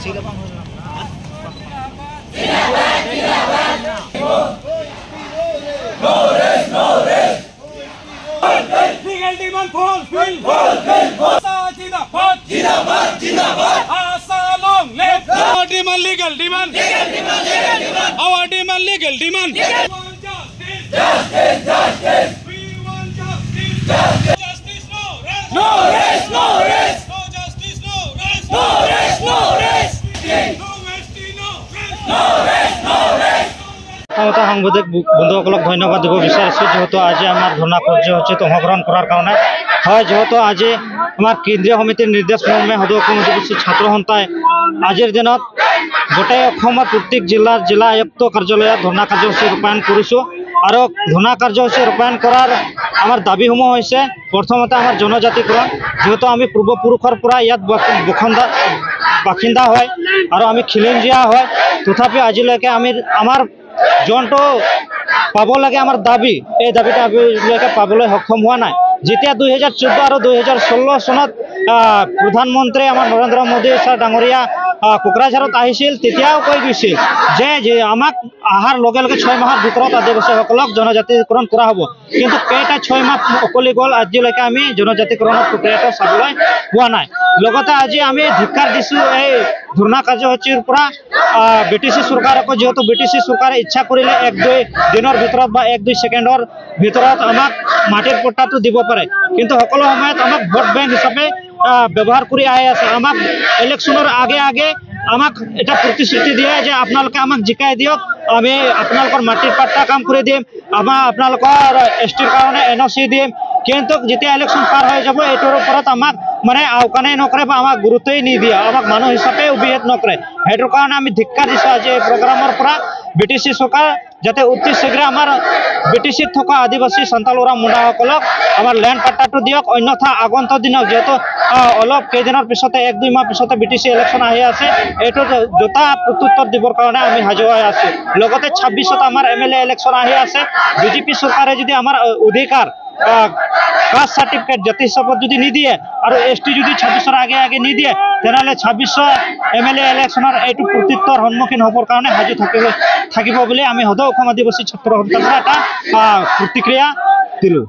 Legal demand fulfill. Jindabad, jindabad, jindabad. Asa long live. Our demand legal demand. Legal demand, legal demand. Our demand legal demand. We want justice. Justice, justice. We want justice. Justice. Justice, no rest. No rest, no rest. No justice, no rest. No rest, no rest. No mercy, no rest. No rest, no rest. সাংবাদিক বন্ধুসকলক ধন্যবাদ দিব বিচাৰিছোঁ যেহেতু আজি আমাৰ ধৰ্ণা কাৰ্যসূচীত অংশগ্ৰহণ কৰাৰ কাৰণে হয় যেহেতু আজি আমাৰ কেন্দ্ৰীয় সমিতিৰ নিৰ্দেশ মৰ্মে সদৌ অসম আদিবাসী ছাত্ৰ সন্থাই আজিৰ দিনত গোটেই অসমৰ প্ৰত্যেক জিলা আয়ুক্ত কাৰ্যালয়ত ধৰ্ণা কাৰ্যসূচী ৰূপায়ণ কৰিছোঁ আৰু ধৰ্ণা কাৰ্যসূচী ৰূপায়ণ কৰাৰ আমাৰ দাবীসমূহ হৈছে প্ৰথমতে আমাৰ জনজাতিকৰণ যেহেতু আমি পূৰ্বপুৰুষৰ পৰা ইয়াত বাসিন্দা হয় আৰু আমি খিলঞ্জীয়া হয় তথাপিও আজিলৈকে আমাৰ যোনটো পাব লাগে আমাৰ দাবী এই দাবীটো আজিলৈকে পাবলৈ সক্ষম হোৱা নাই যেতিয়া 2014 আৰু 2016 চনত প্ৰধানমন্ত্ৰী আমাৰ নৰেন্দ্ৰ মোদী ছাৰ ডাঙৰীয়া কোকৰাঝাৰত আহিছিল তেতিয়াও কৈ গৈছিল যে আমাক অহাৰ লগে লগে 6 মাহৰ ভিতৰত আদিবাসীসকলক জনজাতিকৰণ কৰা হ'ব কিন্তু কেইটা 6 মাহ উকলি গ'ল আজিলৈকে আমি জনজাতিকৰণৰ প্ৰক্ৰিয়াটো চাবলৈ পোৱা নাই লগতে আজি আমি ধিক্কাৰ দিছোঁ এই ধৰ্ণা কাৰ্যসূচীৰ পৰা BTC চৰকাৰক যেহেতু BTC চৰকাৰে ইচ্ছা কৰিলে 1-2 দিনৰ ভিতৰত বা 1-2 ছেকেণ্ডৰ ভিতৰত আমাক মাটিৰ পট্টাটো দিব পাৰে কিন্তু সকলো সময়ত আমাক ভোট বেংক হিচাপে ব্যৱহাৰ কৰি আহি আছে আমাক ইলেকশ্যনৰ আগে আমাক এটা প্ৰতিশ্ৰুতি দিয়ে যে আপোনালোকে আমাক জিকাই দিয়ক আমি আপোনালোকৰ মাটিৰ পাট্টা কাম কৰি দিম আপোনালোকৰ STৰ কাৰণে NOC দিম কিন্তু যেতিয়া ইলেকশ্যন পাৰ হৈ যাব এইটোৰ ওপৰত আমাক মানে আওকাণেই নকৰে বা আমাক গুৰুত্বই নিদিয়ে আমাক মানুহ হিচাপে অভিহিত নকৰে সেইটোৰ কাৰণে আমি ধিক্কাৰ দিছোঁ আজি এই প্ৰগ্ৰামৰ পৰা BTC চৰকাৰ যাতে অতি শীঘ্ৰে আমাৰ BTCত থকা আদিবাসী সন্তালৰা মুণ্ডাসকলক আমাৰ লেণ্ড পাট্টাটো দিয়ক অন্যথা আগন্তুক দিনত যেহেতু অলপ কেইদিনৰ পিছতে 1-2 মাহ পিছতে BTC ইলেকশ্যন আহি আছে এইটো দুটা প্ৰত্যুত্তৰ দিবৰ কাৰণে আমি সাজু হৈ আছোঁ লগতে 26ত আমাৰ MLA ইলেকশ্যন আহি আছে BJP চৰকাৰে যদি আমাৰ অধিকাৰ কাষ্ট সাৰ্টিফিকেট জাতি হিচাপত যদি নিদিয়ে আৰু ST যদি 26ৰ আগে নিদিয়ে তেনেহ'লে 26ৰ MLA ইলেকশ্যনৰ এইটো প্ৰত্যুত্তৰ সন্মুখীন হ'বৰ কাৰণে সাজু থাকিব বুলি আমি সদৌ অসম আদিবাসী ছাত্ৰ সন্থাৰ এটা প্ৰতিক্ৰিয়া দিলোঁ।